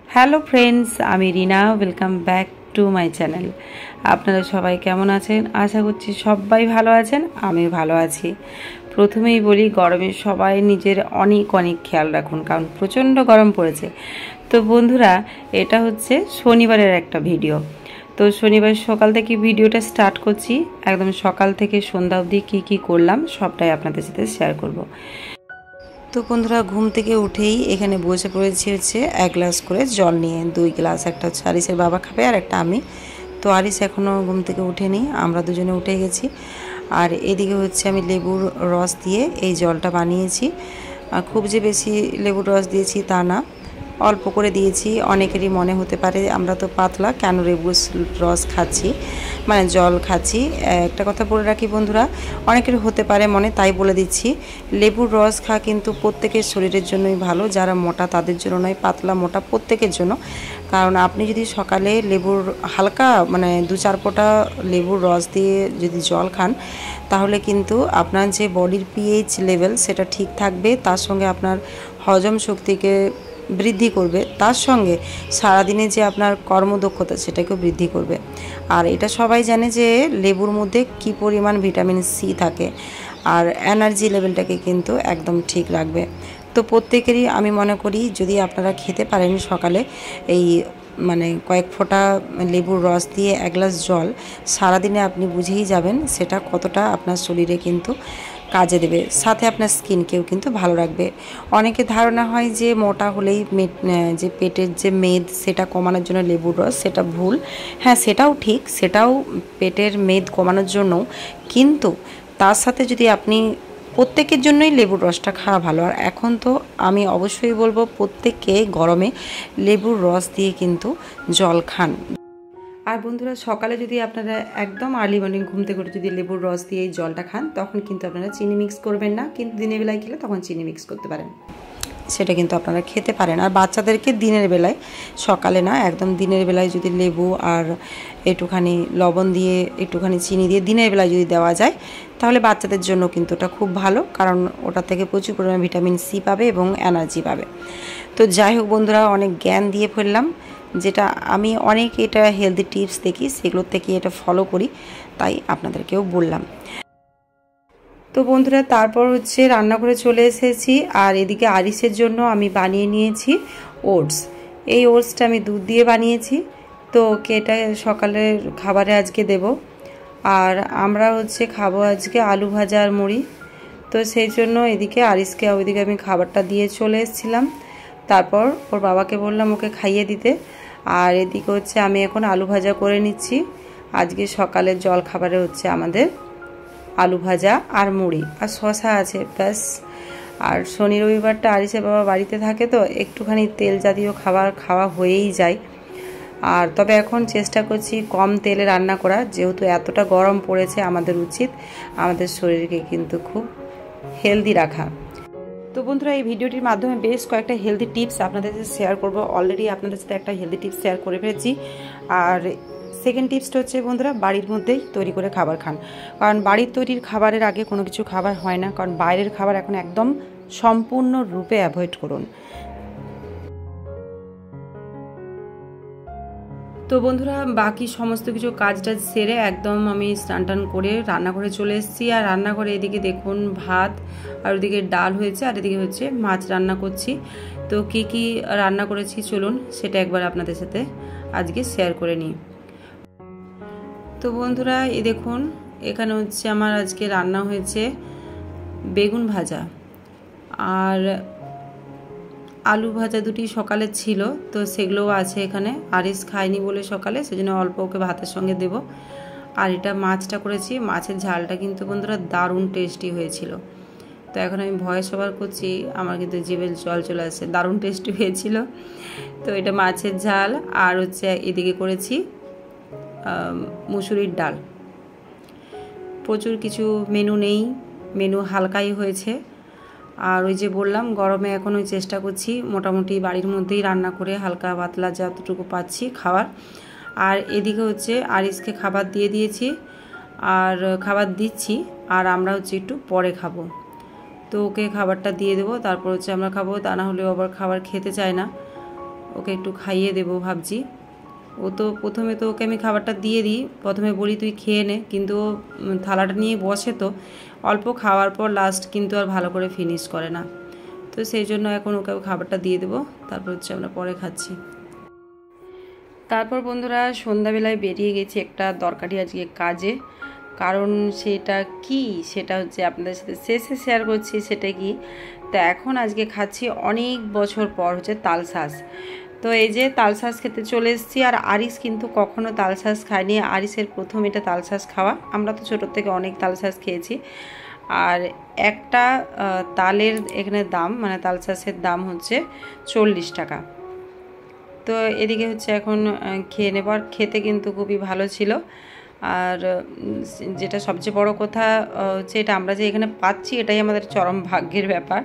Hello friends, আমি Rina. Welcome back to my channel. আপনারা সবাই কেমন আছেন? আশা করছি সবাই ভালো আছেন, আমি ভালো আছি। প্রথমেই বলি, গরমে সবাই নিজের অনেক অনেক খেয়াল রাখুন, কারণ প্রচণ্ড গরম পড়েছে। তো বন্ধুরা, এটা হচ্ছে শনিবারের একটা ভিডিও। তো শনিবার সকাল থেকে ভিডিওটা স্টার্ট করছি। একদম সকাল থেকে সন্ধ্যা অবধি কী কী করলাম সবটাই আপনাদের সাথে শেয়ার করব। তো বন্ধুরা, ঘুম থেকে উঠেই এখানে বসে পড়েছি হচ্ছে 1 গ্লাস করে জল নিয়ে। 2 গ্লাস, একটা হচ্ছে আরিসের বাবা খাবে আর একটা আমি। তো আরিস এখনও ঘুম থেকে উঠেনি, আমরা দুজনে উঠে গেছি। আর এদিকে হচ্ছে আমি লেবুর রস দিয়ে এই জলটা বানিয়েছি। খুব যে বেশি লেবুর রস দিয়েছি তা না, অল্প করে দিয়েছি। অনেকেরই মনে হতে পারে আমরা তো পাতলা, কেন লেবুর রস খাচ্ছি, মানে জল খাচ্ছি। একটা কথা বলে রাখি বন্ধুরা, অনেকের হতে পারে মনে, তাই বলে দিচ্ছি। লেবুর রস খাওয়া কিন্তু প্রত্যেকের শরীরের জন্যই ভালো, যারা মোটা তাদের জন্য নয়, পাতলা মোটা প্রত্যেকের জন্য। কারণ আপনি যদি সকালে লেবুর হালকা মানে 2-4 ফোঁটা লেবুর রস দিয়ে যদি জল খান, তাহলে কিন্তু আপনার যে বডির পিএইচ লেভেল সেটা ঠিক থাকবে। তার সঙ্গে আপনার হজম শক্তিকে বৃদ্ধি করবে, তার সঙ্গে সারাদিনে যে আপনার কর্মদক্ষতা সেটাকেও বৃদ্ধি করবে। আর এটা সবাই জানে যে লেবুর মধ্যে কি পরিমাণ ভিটামিন সি থাকে, আর এনার্জি লেভেলটাকে কিন্তু একদম ঠিক রাখবে। তো প্রত্যেকেরই আমি মনে করি, যদি আপনারা খেতে পারেন সকালে এই মানে কয়েক ফোঁটা লেবুর রস দিয়ে 1 গ্লাস জল, সারাদিনে আপনি বুঝেই যাবেন সেটা কতটা আপনার শরীরে কিন্তু কাজে দেবে, সাথে আপনার স্কিনকেও কিন্তু ভালো রাখবে। অনেকে ধারণা হয় যে মোটা হলেই যে পেটের যে মেদ সেটা কমানোর জন্য লেবুর রস, সেটা ভুল। হ্যাঁ, সেটাও ঠিক, সেটাও পেটের মেদ কমানোর জন্য, কিন্তু তার সাথে যদি আপনি প্রত্যেকের জন্যই লেবুর রসটা খাওয়া ভালো। আর এখন তো আমি অবশ্যই বলবো প্রত্যেককে গরমে লেবুর রস দিয়ে কিন্তু জল খান। আর বন্ধুরা, সকালে যদি আপনারা একদম আর্লি মর্নিং ঘুম থেকে উঠে যদি লেবুর রস দিয়ে এই জলটা খান, তখন কিন্তু আপনারা চিনি মিক্স করবেন না, কিন্তু দিনের বেলায় খেলে তখন চিনি মিক্স করতে পারেন, সেটা কিন্তু আপনারা খেতে পারেন। আর বাচ্চাদেরকে দিনের বেলায়, সকালে না, একদম দিনের বেলায় যদি লেবু আর একটুখানি লবণ দিয়ে একটুখানি চিনি দিয়ে দিনের বেলায় যদি দেওয়া যায়, তাহলে বাচ্চাদের জন্য কিন্তু ওটা খুব ভালো, কারণ ওটা থেকে প্রচুর পরিমাণে ভিটামিন সি পাবে এবং এনার্জি পাবে। তো যাই হোক বন্ধুরা, অনেক জ্ঞান দিয়ে ফেললাম, যেটা আমি অনেক এটা হেলদি টিপস দেখি, সেগুলোর থেকে এটা ফলো করি, তাই আপনাদেরকেও বললাম। তো বন্ধুরা, তারপর হচ্ছে রান্না করে চলে এসেছি। আর এদিকে আরিসের জন্য আমি বানিয়ে নিয়েছি ওটস। এই ওটসটা আমি দুধ দিয়ে বানিয়েছি। তো ওকে এটা সকালের খাবারে আজকে দেব। আর আমরা হচ্ছে খাবো আজকে আলু ভাজা আর মুড়ি। তো সেই জন্য এদিকে আরিসকে ওইদিকে আমি খাবারটা দিয়ে চলে এসেছিলাম। তারপর ওর বাবাকে বললাম ওকে খাইয়ে দিতে। আর এদিকে হচ্ছে আমি এখন আলু ভাজা করে নিচ্ছি। আজকে সকালের জল খাবারে হচ্ছে আমাদের আলু ভাজা আর মুড়ি আর শশা আছে, ব্যাস। আর শনি রবিবারটা আরিসের বাবা বাড়িতে থাকে, তো একটুখানি তেল জাতীয় খাবার খাওয়া হয়েই যায়। আর তবে এখন চেষ্টা করছি কম তেলে রান্না করা, যেহেতু এতটা গরম পড়েছে, আমাদের উচিত আমাদের শরীরকে কিন্তু খুব হেলদি রাখা। তো বন্ধুরা, এই ভিডিওটির মাধ্যমে বেশ কয়েকটা হেলদি টিপস আপনাদের সাথে শেয়ার করব। অলরেডি আপনাদের সাথে একটা হেলদি টিপস শেয়ার করে ফেলেছি। আর সেকেন্ড টিপসটা হচ্ছে বন্ধুরা, বাড়ির মধ্যেই তৈরি করে খাবার খান, কারণ বাড়ির তৈরির খাবারের আগে কোনো কিছু খাবার হয় না, কারণ বাইরের খাবার এখন একদম সম্পূর্ণরূপে অ্যাভয়েড করুন। তো বন্ধুরা, বাকি সমস্ত কিছু কাজটা সেরে একদম আমি স্নান টান করে রান্নাঘরে চলে এসেছি। আর রান্নাঘরে এদিকে দেখুন ভাত, আর ওদিকে ডাল হয়েছে, আর এদিকে হচ্ছে মাছ রান্না করছি। তো কি কি রান্না করেছি চলুন সেটা একবার আপনাদের সাথে আজকে শেয়ার করে নিই। তো বন্ধুরা, এই দেখুন এখানে হচ্ছে আমার আজকে রান্না হয়েছে বেগুন ভাজা আর আলু ভাজা, দুটি সকালে ছিল, তো সেগুলোও আছে এখানে। আরিস খায়নি বলে সকালে, সেজন্য অল্প ওকে ভাতের সঙ্গে দেব। আর এটা মাছটা করেছি, মাছের ঝালটা কিন্তু বন্ধুরা দারুণ টেস্টি হয়েছিল। তো এখন আমি ভয়েস ওভার করছি, আমার কিন্তু জিভে জল চলে আসছে, দারুণ টেস্টি হয়েছিল। তো এটা মাছের ঝাল, আর হচ্ছে এদিকে করেছি মুসুরির ডাল। প্রচুর কিছু মেনু নেই, মেনু হালকাই হয়েছে। আর ওই যে বললাম, গরমে এখন ওই চেষ্টা করছি মোটামুটি বাড়ির মধ্যেই রান্না করে হালকা পাতলা যতটুকু পাচ্ছি খাবার। আর এদিকে হচ্ছে আরিসকে খাবার দিয়ে দিয়েছি, আর খাবার দিচ্ছি, আর আমরা হচ্ছে একটু পরে খাবো। তো ওকে খাবারটা দিয়ে দেবো, তারপর হচ্ছে আমরা খাবো, তা না হলেও আবার খাবার খেতে চায় না। ওকে একটু খাইয়ে দেবো ভাবছি। ও তো প্রথমে তো ওকে আমি খাবারটা দিয়ে দিই, প্রথমে বলি তুই খেয়ে নে, কিন্তু ও থালাটা নিয়ে বসে তো অল্প খাওয়ার পর লাস্ট কিন্তু আর ভালো করে ফিনিশ করে না। তো সেই জন্য এখন ওকে খাবারটা দিয়ে দেবো, তারপর হচ্ছে আমরা পরে খাচ্ছি। তারপর বন্ধুরা সন্ধ্যাবেলায় বেরিয়ে গেছি একটা দরকারি আজকে কাজে। কারণ সেটা কি, সেটা হচ্ছে আপনাদের সাথে শেষে শেয়ার করছি সেটা কি। তো এখন আজকে খাচ্ছি অনেক বছর পর হচ্ছে তালশাঁস। তো এই যে তালশাঁস খেতে চলে এসেছি। আর আরিস কিন্তু কখনো তালশাঁস খায়নি, আরিসের প্রথম এটা তালশাঁস খাওয়া। আমরা তো ছোটোর থেকে অনেক তালশাঁস খেয়েছি। আর একটা তালের এখানে দাম, মানে তালশাঁসের দাম হচ্ছে 40 টাকা। তো এদিকে হচ্ছে এখন খেয়ে নেবার, খেতে কিন্তু খুবই ভালো ছিল। আর যেটা সবচেয়ে বড় কথা হচ্ছে এটা আমরা যে এখানে পাচ্ছি এটাই আমাদের চরম ভাগ্যের ব্যাপার।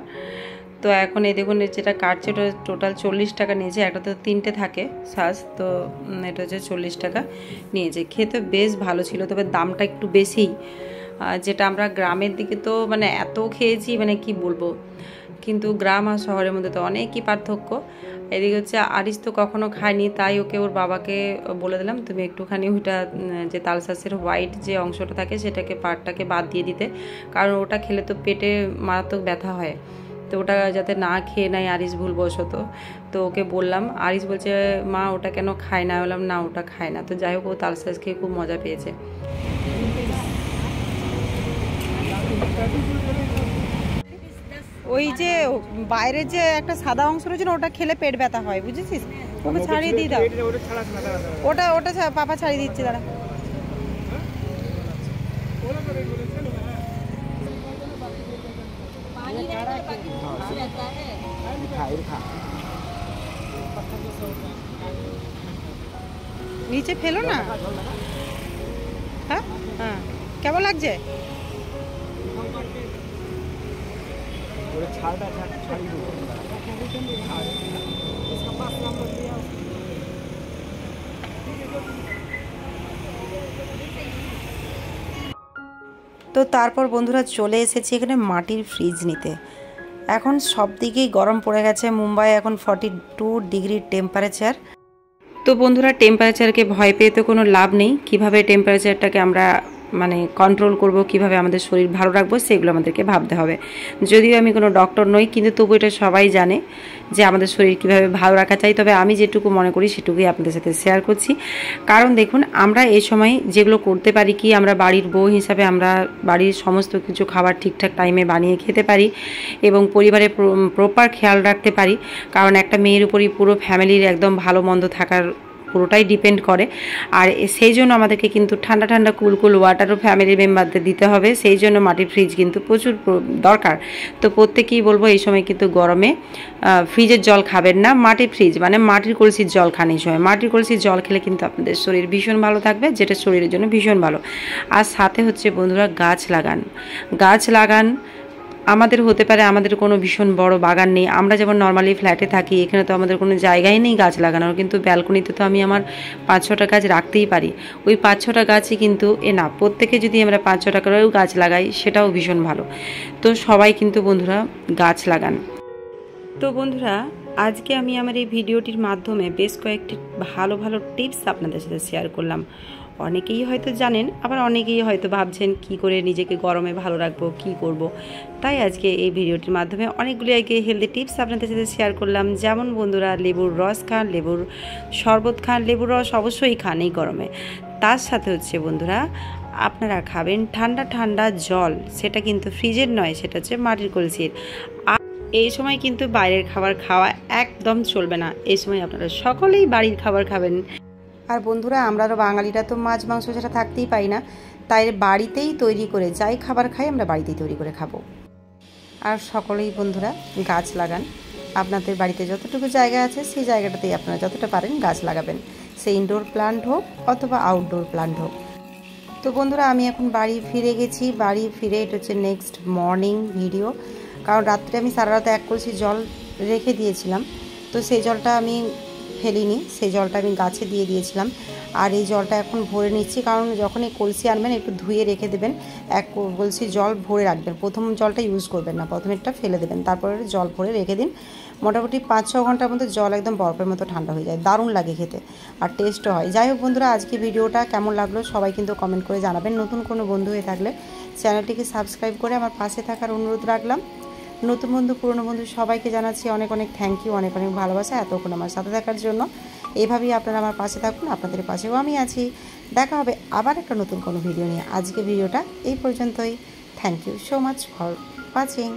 তো এখন এই দেখুন যেটা কাটছে ওটা টোটাল 40 টাকা নিয়েছে, একটা তো 3টে থাকে শাঁস, তো এটা হচ্ছে 40 টাকা নিয়েছে। খেতে বেশ ভালো ছিল, তবে দামটা একটু বেশিই। যেটা আমরা গ্রামের দিকে তো মানে এত খেয়েছি মানে কি বলবো, কিন্তু গ্রাম আর শহরের মধ্যে তো অনেকই পার্থক্য। এদিকে হচ্ছে আরিস তো কখনো খায়নি, তাই ওকে ওর বাবাকে বলে দিলাম তুমি একটুখানি ওইটা যে তালশাঁসের হোয়াইট যে অংশটা থাকে সেটাকে পাটটাকে বাদ দিয়ে দিতে, কারণ ওটা খেলে তো পেটে মারাত্মক ব্যথা হয়। তো ওটা যাতে না খেয়ে নেয় আরিস ভুলবশত, তো ওকে বললাম। আরিস বলছে মা ওটা কেন খায় না, বললাম না ওটা খায় না। তো যাই হোক ও তালশাঁস খেয়ে খুব মজা পেয়েছে। ওই যে বাইরের যে একটা সাদা অংশ রয়েছে না, ওটা খেলে পেট ব্যথা হয়, বুঝেছিস? ওকে ছাড়িয়ে দিয়ে দাও, ওটা ওটা পাপা ছাড়িয়ে দিচ্ছে, দাঁড়া। নিচে ফেলো না। হ্যাঁ হ্যাঁ, কেমন লাগছে? তো তারপর বন্ধুরা চলে এসেছি এখানে মাটির ফ্রিজ নিতে। এখন সব দিকেই গরম পড়ে গেছে, মুম্বাই এখন 42 ডিগ্রি টেম্পারেচার। তো বন্ধুরা টেম্পারেচারকে ভয় পেয়ে তো কোনো লাভ নেই। কিভাবে টেম্পারেচারটাকে আমরা মানে কন্ট্রোল করব, কিভাবে আমাদের শরীর ভালো রাখবো, সেগুলো আমাদেরকে ভাবতে হবে। যদিও আমি কোনো ডক্টর নই, কিন্তু তবু এটা সবাই জানে যে আমাদের শরীর কিভাবে ভালো রাখা চাই। তবে আমি যেটুকু মনে করি সেটুকুই আপনাদের সাথে শেয়ার করছি। কারণ দেখুন আমরা এই সময় যেগুলো করতে পারি কি, আমরা বাড়ির বউ হিসাবে আমরা বাড়ির সমস্ত কিছু খাবার ঠিকঠাক টাইমে বানিয়ে খেতে পারি এবং পরিবারের প্রপার খেয়াল রাখতে পারি। কারণ একটা মেয়ের উপরই পুরো ফ্যামিলির একদম ভালো মন্দ থাকার পুরোটাই ডিপেন্ড করে। আর সেই জন্য আমাদেরকে কিন্তু ঠান্ডা ঠান্ডা কুল কুল ওয়াটারও ফ্যামিলি মেম্বারদের দিতে হবে। সেই জন্য মাটির ফ্রিজ কিন্তু প্রচুর দরকার। তো প্রত্যেকেই বলবো এই সময় কিন্তু গরমে ফ্রিজের জল খাবেন না, মাটির ফ্রিজ মানে মাটির কলসির জল খান। এই সময় মাটির কলসির জল খেলে কিন্তু আপনাদের শরীর ভীষণ ভালো থাকবে, যেটা শরীরের জন্য ভীষণ ভালো। আর সাথে হচ্ছে বন্ধুরা গাছ লাগান, গাছ লাগান। আমাদের হতে পারে আমাদের কোনো ভীষণ বড় বাগান নেই, আমরা যেমন নর্মালি ফ্ল্যাটে থাকি, এখানে তো আমাদের কোনো জায়গাই নেই গাছ লাগানোর, কিন্তু ব্যালকনিতে তো আমি আমার 5-6টা গাছ রাখতেই পারি। ওই 5-6টা গাছই কিন্তু না, প্রত্যেকে যদি আমরা 5-6টা করেও গাছ লাগাই সেটাও ভীষণ ভালো। তো সবাই কিন্তু বন্ধুরা গাছ লাগান। তো বন্ধুরা আজকে আমি আমার এই ভিডিওটির মাধ্যমে বেশ কয়েকটি ভালো ভালো টিপস আপনাদের সাথে শেয়ার করলাম। অনেকেই হয়তো জানেন, আবার অনেকেই হয়তো ভাবছেন কি করে নিজেকে গরমে ভালো রাখবো, কি করব। তাই আজকে এই ভিডিওটির মাধ্যমে অনেকগুলি আগে হেলদি টিপস আপনাদের সাথে শেয়ার করলাম। যেমন বন্ধুরা লেবুর রস খান, লেবুর শরবত খান, লেবুর রস অবশ্যই খান এই গরমে। তার সাথে হচ্ছে বন্ধুরা আপনারা খাবেন ঠান্ডা ঠান্ডা জল, সেটা কিন্তু ফ্রিজের নয়, সেটা হচ্ছে মাটির কলসির। এই সময় কিন্তু বাইরের খাবার খাওয়া একদম চলবে না, এই সময় আপনারা সকলেই বাড়ির খাবার খাবেন। আর বন্ধুরা আমরা বাঙালিরা তো মাছ মাংস সেটা থাকতেই পাই না, তাই বাড়িতেই তৈরি করে যাই খাবার খাই আমরা বাড়িতেই তৈরি করে খাবো। আর সকলেই বন্ধুরা গাছ লাগান, আপনাদের বাড়িতে যতটুকু জায়গা আছে সেই জায়গাটাতেই আপনারা যতটা পারেন গাছ লাগাবেন, সে ইনডোর প্লান্ট হোক অথবা আউটডোর প্লান্ট হোক। তো বন্ধুরা আমি এখন বাড়ি ফিরে গেছি, বাড়ি ফিরে এটা হচ্ছে নেক্সট মর্নিং ভিডিও। কারণ রাত্রে আমি সারা রাত 1 কলসি জল রেখে দিয়েছিলাম, তো সেই জলটা আমি ফেলিনি, সেই জলটা আমি গাছে দিয়ে দিয়েছিলাম। আর এই জলটা এখন ভরে নিচ্ছি, কারণ যখন এই কলসি আনবেন একটু ধুয়ে রেখে দেবেন, 1 কলসি জল ভরে রাখবেন। প্রথম জলটা ইউজ করবেন না, প্রথমেরটা ফেলে দেবেন, তারপরে জল ভরে রেখে দিন, মোটামুটি 5-6 ঘন্টার মধ্যে জল একদম বরফের মতো ঠান্ডা হয়ে যায়, দারুণ লাগে খেতে আর টেস্টও হয়। যাই হোক বন্ধুরা, আজকে ভিডিওটা কেমন লাগলো সবাই কিন্তু কমেন্ট করে জানাবেন। নতুন কোনো বন্ধু হয়ে থাকলে চ্যানেলটিকে সাবস্ক্রাইব করে আমার পাশে থাকার অনুরোধ রাখলাম। নতুন বন্ধু পুরনো বন্ধু সবাইকে জানাচ্ছি অনেক অনেক থ্যাংক ইউ, অনেক অনেক ভালোবাসা এতক্ষণ আমার সাথে থাকার জন্য। এইভাবেই আপনারা আমার পাশে থাকুন, আপনাদের পাশেও আমি আছি। দেখা হবে আবার একটা নতুন কোনো ভিডিও নিয়ে। আজকে ভিডিওটা এই পর্যন্তই। Thank you so much for watching.